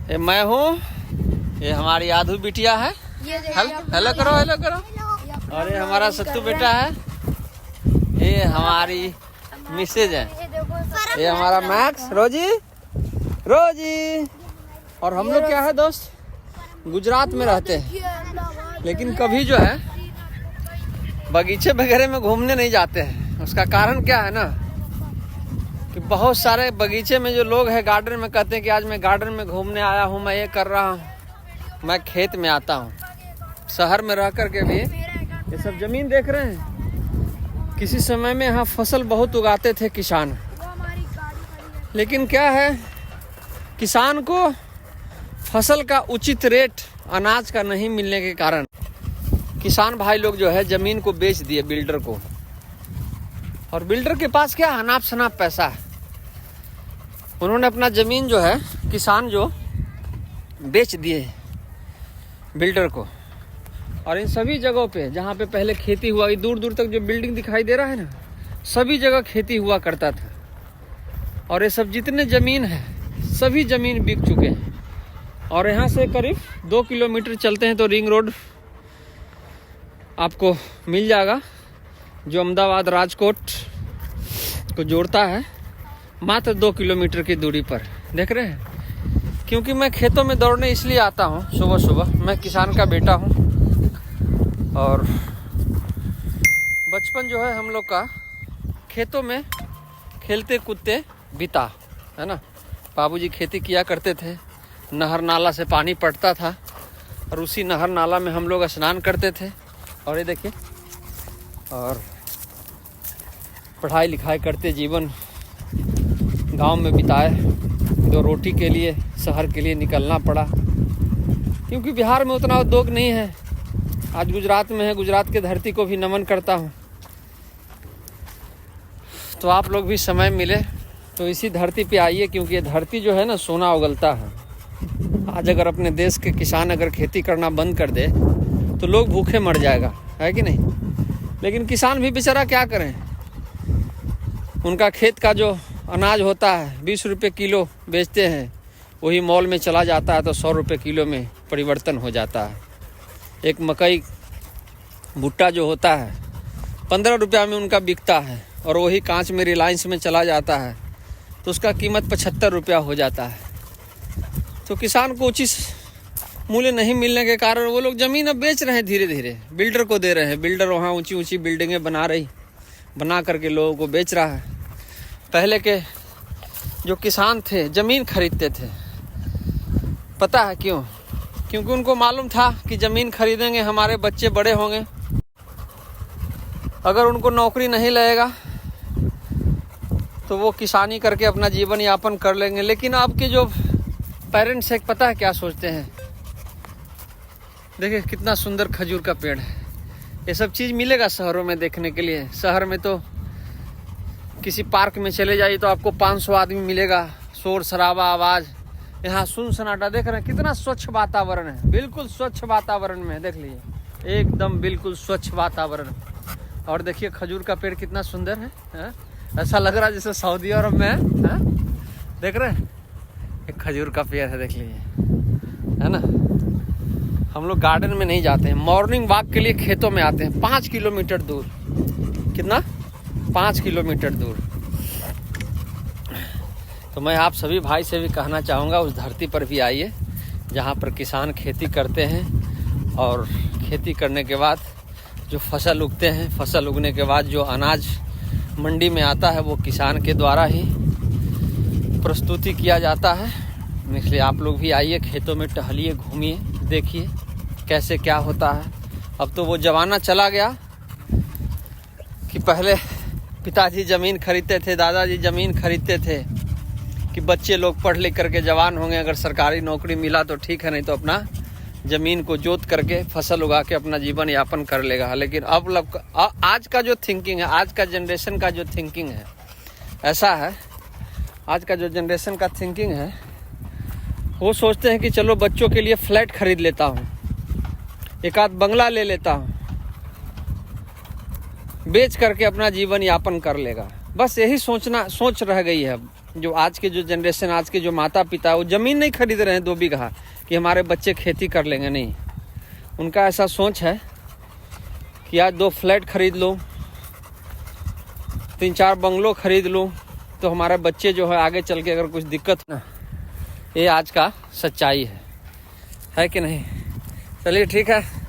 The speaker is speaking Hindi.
ये मैं हूँ, ये हमारी आधू बिटिया है। हेलो करो, हेलो करो। और ये हमारा सत्तू बेटा है, ये हमारी मिसेज है, ये हमारा मैक्स, रोजी रोजी। और हम लोग क्या है दोस्त, गुजरात में रहते हैं, लेकिन कभी जो है बगीचे वगैरह में घूमने नहीं जाते हैं। उसका कारण क्या है ना कि बहुत सारे बगीचे में जो लोग हैं गार्डन में कहते हैं कि आज मैं गार्डन में घूमने आया हूँ, मैं ये कर रहा हूँ। मैं खेत में आता हूँ, शहर में रह कर के भी ये सब जमीन देख रहे हैं। किसी समय में यहाँ फसल बहुत उगाते थे किसान, लेकिन क्या है, किसान को फसल का उचित रेट अनाज का नहीं मिलने के कारण किसान भाई लोग जो है जमीन को बेच दिए बिल्डर को। और बिल्डर के पास क्या अनाप शनाप पैसा है, उन्होंने अपना जमीन जो है किसान जो बेच दिए बिल्डर को। और इन सभी जगहों पे जहाँ पे पहले खेती हुआ, दूर दूर तक जो बिल्डिंग दिखाई दे रहा है ना, सभी जगह खेती हुआ करता था। और ये सब जितने जमीन है सभी जमीन बिक चुके हैं। और यहाँ से करीब 2 किलोमीटर चलते हैं तो रिंग रोड आपको मिल जाएगा, जो अहमदाबाद राजकोट को जोड़ता है, मात्र 2 किलोमीटर की दूरी पर। देख रहे हैं, क्योंकि मैं खेतों में दौड़ने इसलिए आता हूँ सुबह सुबह। मैं किसान का बेटा हूँ और बचपन जो है हम लोग का खेतों में खेलते कूदते बीता है ना। बाबूजी खेती किया करते थे, नहर नाला से पानी पड़ता था और उसी नहर नाला में हम लोग स्नान करते थे। और ये देखिए, और पढ़ाई लिखाई करते जीवन गांव में बिताए। 2 रोटी के लिए शहर के लिए निकलना पड़ा, क्योंकि बिहार में उतना उद्योग नहीं है। आज गुजरात में है, गुजरात के धरती को भी नमन करता हूँ। तो आप लोग भी समय मिले तो इसी धरती पे आइए, क्योंकि ये धरती जो है ना सोना उगलता है। आज अगर अपने देश के किसान अगर खेती करना बंद कर दे तो लोग भूखे मर जाएगा, है कि नहीं। लेकिन किसान भी बेचारा क्या करें, उनका खेत का जो अनाज होता है 20 रुपये किलो बेचते हैं, वही मॉल में चला जाता है तो 100 रुपये किलो में परिवर्तन हो जाता है। एक मकई भुट्टा जो होता है 15 रुपया में उनका बिकता है, और वही कांच में रिलायंस में चला जाता है तो उसका कीमत 75 रुपया हो जाता है। तो किसान को उचित मूल्य नहीं मिलने के कारण वो लोग ज़मीन अब बेच रहे हैं, धीरे धीरे बिल्डर को दे रहे हैं। बिल्डर वहाँ ऊंची ऊंची बिल्डिंगें बना करके लोगों को बेच रहा है। पहले के जो किसान थे ज़मीन खरीदते थे, पता है क्यों? क्योंकि उनको मालूम था कि ज़मीन खरीदेंगे हमारे बच्चे बड़े होंगे, अगर उनको नौकरी नहीं लगेगा तो वो किसानी करके अपना जीवन यापन कर लेंगे। लेकिन आपके जो पेरेंट्स है, पता है क्या सोचते हैं? देखिए कितना सुंदर खजूर का पेड़ है। ये सब चीज़ मिलेगा शहरों में देखने के लिए। शहर में तो किसी पार्क में चले जाइए तो आपको 500 आदमी मिलेगा, शोर शराबा आवाज़। यहाँ सुन सन्नाटा, देख रहे हैं कितना स्वच्छ वातावरण है, बिल्कुल स्वच्छ वातावरण में। देख लीजिए, एकदम बिल्कुल स्वच्छ वातावरण। और देखिए खजूर का पेड़ कितना सुंदर है, ऐसा लग रहा है जैसे सऊदी अरब में है। देख रहे हैं, एक खजूर का पेड़ है, देख लीजिए, है ना। हम लोग गार्डन में नहीं जाते हैं, मॉर्निंग वॉक के लिए खेतों में आते हैं 5 किलोमीटर दूर। कितना? 5 किलोमीटर दूर। तो मैं आप सभी भाई से भी कहना चाहूँगा, उस धरती पर भी आइए जहाँ पर किसान खेती करते हैं। और खेती करने के बाद जो फसल उगते हैं, फसल उगने के बाद जो अनाज मंडी में आता है वो किसान के द्वारा ही प्रस्तुति किया जाता है। इसलिए आप लोग भी आइए, खेतों में टहलिए, घूमिए, देखिए कैसे क्या होता है। अब तो वो ज़माना चला गया कि पहले पिताजी ज़मीन खरीदते थे, दादाजी ज़मीन खरीदते थे कि बच्चे लोग पढ़ लिख करके जवान होंगे, अगर सरकारी नौकरी मिला तो ठीक है, नहीं तो अपना ज़मीन को जोत करके फसल उगा के अपना जीवन यापन कर लेगा। लेकिन अब आज का जो थिंकिंग है, आज का जनरेशन का जो थिंकिंग है, ऐसा है, आज का जो जनरेशन का थिंकिंग है, वो सोचते हैं कि चलो बच्चों के लिए फ्लैट खरीद लेता हूँ, एक आध बंगला ले लेता हूँ, बेच करके अपना जीवन यापन कर लेगा। बस यही सोच रह गई है। जो आज के जो जनरेशन, आज के जो माता पिता, वो ज़मीन नहीं खरीद रहे हैं 2 बीघा कि हमारे बच्चे खेती कर लेंगे। नहीं, उनका ऐसा सोच है कि आज 2 फ्लैट खरीद लो, 3-4 बंगलो खरीद लो, तो हमारे बच्चे जो है आगे चल के अगर कुछ दिक्कत ना, ये आज का सच्चाई है कि नहीं। चलिए ठीक है।